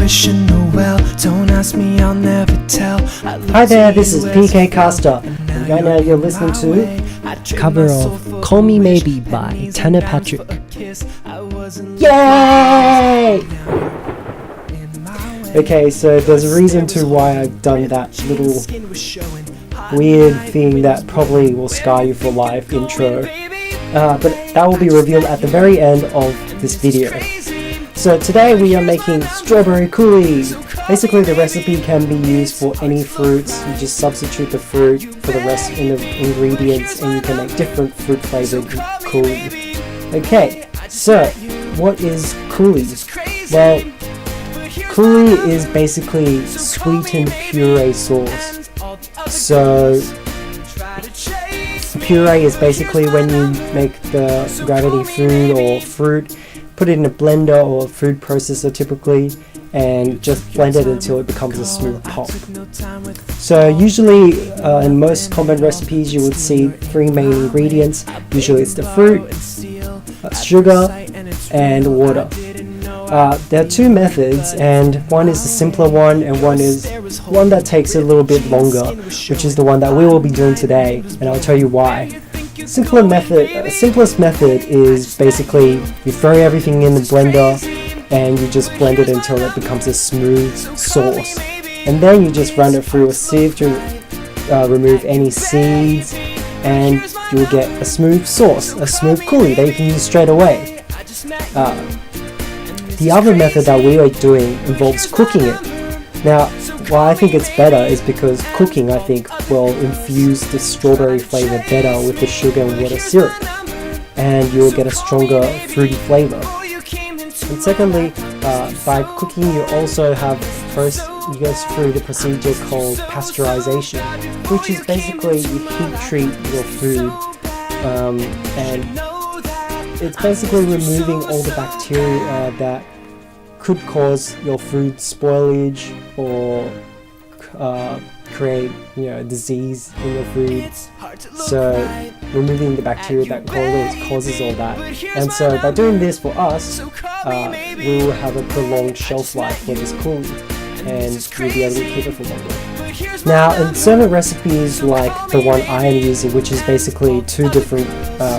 wishing her well. Don't ask me, I'll never tell. Hi there, this is PK Costa, and right now you're listening to cover of Call Me Maybe by Tanner Patrick. Yay! Okay, so there's a reason to why I've done that little weird thing that probably will scar you for life intro, but that will be revealed at the very end of this video. So today we are making strawberry coulis. Basically the recipe can be used for any fruits. You just substitute the fruit for the rest in the ingredients and you can make different fruit flavored coulis. Okay, so what is coulis? Well, coulis is basically sweetened puree sauce. So puree is basically when you make the gravity food or fruit, put it in a blender or a food processor typically, and just blend it until it becomes a smooth pulp. So usually in most common recipes you would see three main ingredients. Usually it's the fruit, sugar, and water. There are two methods, and one is the simpler one and one is one that takes a little bit longer, which is the one that we will be doing today, and I'll tell you why. Simplest method is basically you throw everything in the blender and you just blend it until it becomes a smooth sauce, and then you just run it through a sieve to remove any seeds, and you'll get a smooth sauce, a smooth coulis that you can use straight away. The other method that we are doing involves cooking it. Now, why I think it's better is because cooking, I think, will infuse the strawberry flavor better with the sugar and water syrup, and you'll get a stronger fruity flavor. And secondly, by cooking you also have you go through the procedure called pasteurization, which is basically you heat treat your food, and it's basically removing all the bacteria that could cause your food spoilage or create disease in your food. So removing the bacteria that causes all that, and so by doing this for us, we will have a prolonged shelf life for this coulis, and we'll be able to keep it for longer. Now, in certain recipes like the one I am using, which is basically two different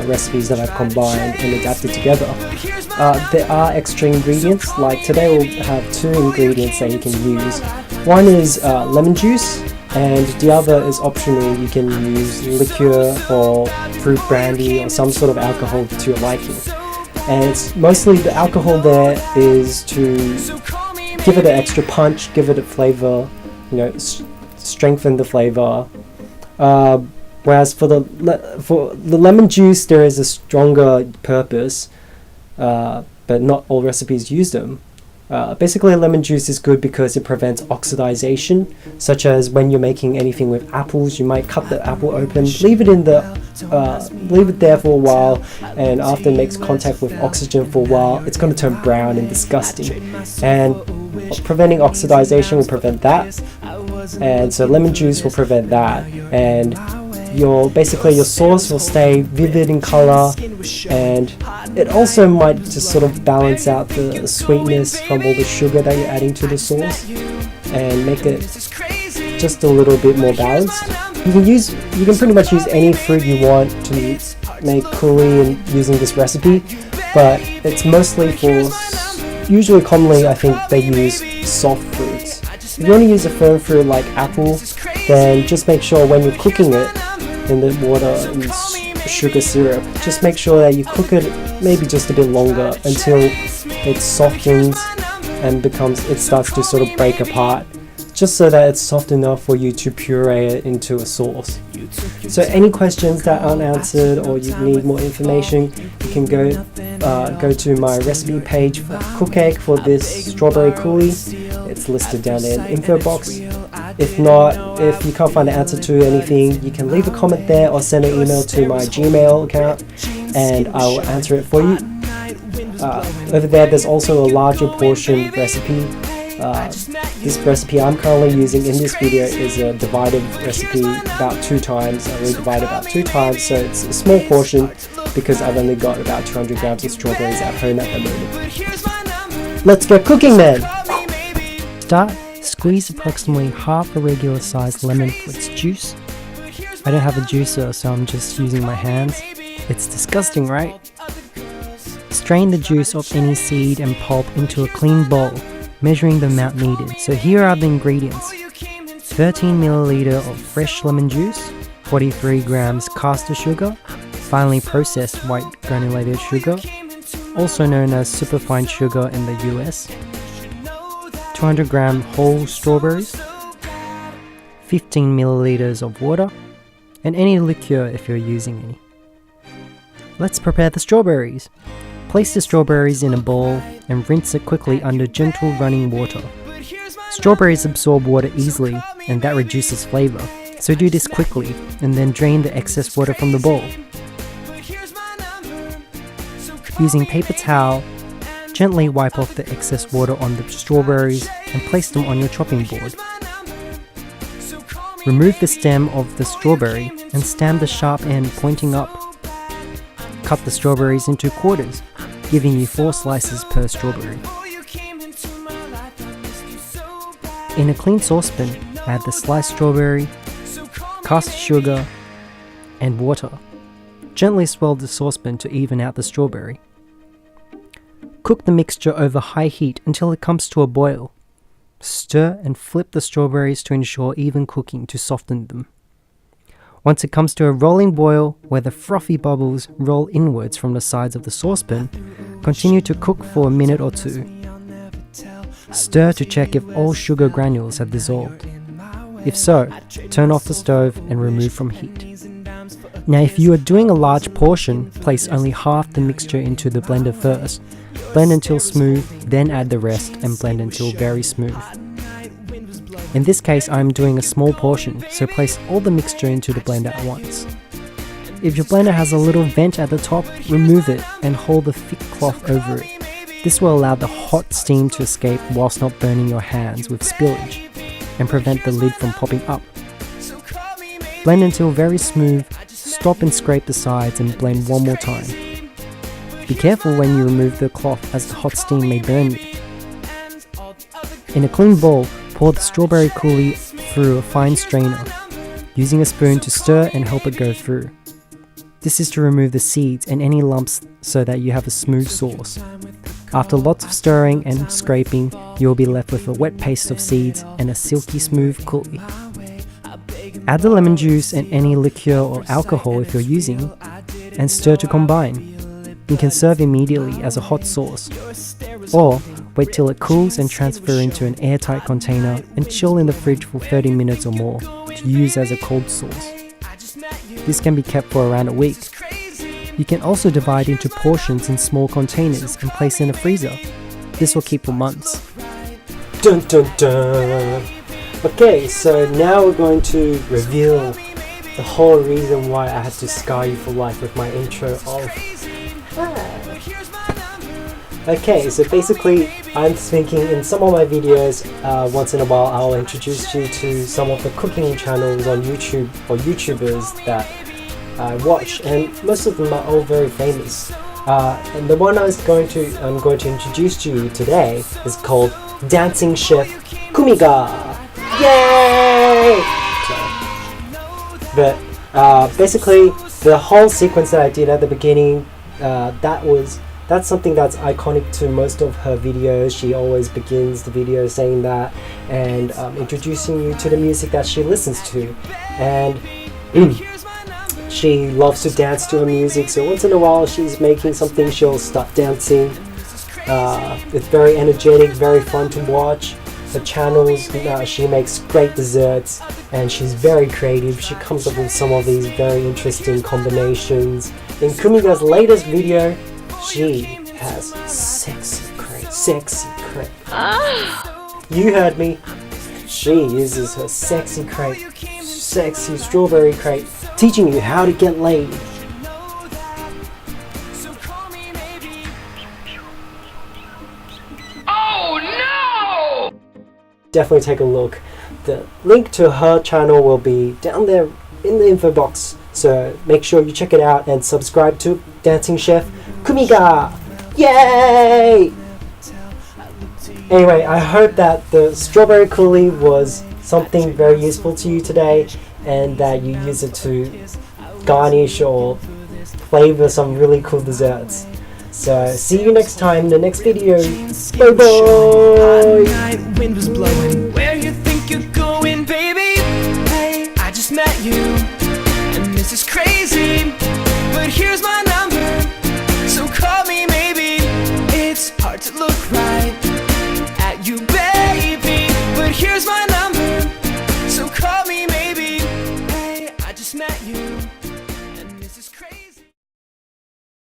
recipes that I've combined and adapted together, there are extra ingredients. Like today we'll have two ingredients that you can use. One is lemon juice, and the other is optional. You can use liqueur or fruit brandy or some sort of alcohol to your liking. And it's mostly the alcohol there is to give it an extra punch, give it a flavor, strengthen the flavor. Whereas for the lemon juice there is a stronger purpose, but not all recipes use them. Basically lemon juice is good because it prevents oxidization, such as when you're making anything with apples, you might cut the apple open, leave it there for a while, and after it makes contact with oxygen for a while, it's going to turn brown and disgusting. And preventing oxidization will prevent that, and so lemon juice will prevent that, and your sauce will stay vivid in color, and it also might just sort of balance out the sweetness from all the sugar that you're adding to the sauce and make it just a little bit more balanced. You can pretty much use any fruit you want to make coulis using this recipe, but it's mostly usually commonly I think they use soft fruits. If you want to use a firm fruit like apple, then just make sure when you're cooking it in the water and sugar syrup, just make sure that you cook it maybe just a bit longer until it softens and it starts to sort of break apart, just so that it's soft enough for you to puree it into a sauce. So any questions that aren't answered or you need more information, you can go to my recipe page for Cookcake for this strawberry coulis. It's listed down there in the info box. If you can't find the answer to anything, you can leave a comment there or send an email to my Gmail account and I will answer it for you. Over there's also a larger portion recipe. This recipe I'm currently using in this video is a divided recipe about 2 times. I really divide about 2 times, so it's a small portion because I've only got about 200 grams of strawberries at home at the moment. Let's get cooking then! start, squeeze approximately half a regular sized lemon for its juice. I don't have a juicer, so I'm just using my hands. It's disgusting, right? Strain the juice of any seed and pulp into a clean bowl, measuring the amount needed. So here are the ingredients. 13 ml of fresh lemon juice, 43 grams caster sugar, finely processed white granulated sugar, also known as superfine sugar in the US, 200 gram whole strawberries, 15 milliliters of water, and any liqueur if you're using any. Let's prepare the strawberries. Place the strawberries in a bowl and rinse it quickly under gentle running water. Strawberries absorb water easily and that reduces flavor, so do this quickly and then drain the excess water from the bowl. Using paper towel, gently wipe off the excess water on the strawberries and place them on your chopping board. Remove the stem of the strawberry and stand the sharp end pointing up. Cut the strawberries into quarters, giving you 4 slices per strawberry. In a clean saucepan, add the sliced strawberry, caster sugar, and water. Gently swirl the saucepan to even out the strawberry. Cook the mixture over high heat until it comes to a boil. Stir and flip the strawberries to ensure even cooking to soften them. Once it comes to a rolling boil where the frothy bubbles roll inwards from the sides of the saucepan, continue to cook for a minute or 2. Stir to check if all sugar granules have dissolved. If so, turn off the stove and remove from heat. Now if you are doing a large portion, place only half the mixture into the blender first. Blend until smooth, then add the rest and blend until very smooth. In this case, I am doing a small portion, so place all the mixture into the blender at once. If your blender has a little vent at the top, remove it and hold a thick cloth over it. This will allow the hot steam to escape whilst not burning your hands with spillage and prevent the lid from popping up. Blend until very smooth, stop and scrape the sides and blend one more time. Be careful when you remove the cloth as the hot steam may burn you. In a clean bowl, pour the strawberry coulis through a fine strainer, using a spoon to stir and help it go through. This is to remove the seeds and any lumps so that you have a smooth sauce. After lots of stirring and scraping, you will be left with a wet paste of seeds and a silky smooth coulis. Add the lemon juice and any liqueur or alcohol if you're using, and stir to combine. You can serve immediately as a hot sauce, or wait till it cools and transfer into an airtight container and chill in the fridge for 30 minutes or more to use as a cold sauce. This can be kept for around a week. You can also divide into portions in small containers and place in a freezer. This will keep for months. Dun dun dun! Okay, so now we're going to reveal the whole reason why I had to scar you for life with my intro of... Okay, so basically I'm thinking in some of my videos, once in a while I'll introduce you to some of the cooking channels on YouTube or YouTubers that I watch, and most of them are all very famous. And the one I'm going to introduce to you today is called Dancing Chef Kumiga. Yay! But basically the whole sequence that I did at the beginning, that's something that's iconic to most of her videos. She always begins the video saying that and introducing you to the music that she listens to, and she loves to dance to her music, so once in a while she's making something, she'll start dancing. It's very energetic, very fun to watch. Her channels, she makes great desserts and she's very creative. She comes up with some of these very interesting combinations. In Kumiga's latest video, she has sexy crate. You heard me. She uses her sexy strawberry crate, teaching you how to get laid. Oh no! Definitely take a look. The link to her channel will be down there in the info box, so make sure you check it out and subscribe to Dancing Chef Kumiga. Yay! Anyway, I hope that the strawberry coulis was something very useful to you today, and that you use it to garnish or flavor some really cool desserts. So see you next time in the next video. Bye bye. Hot night, wind was blowing.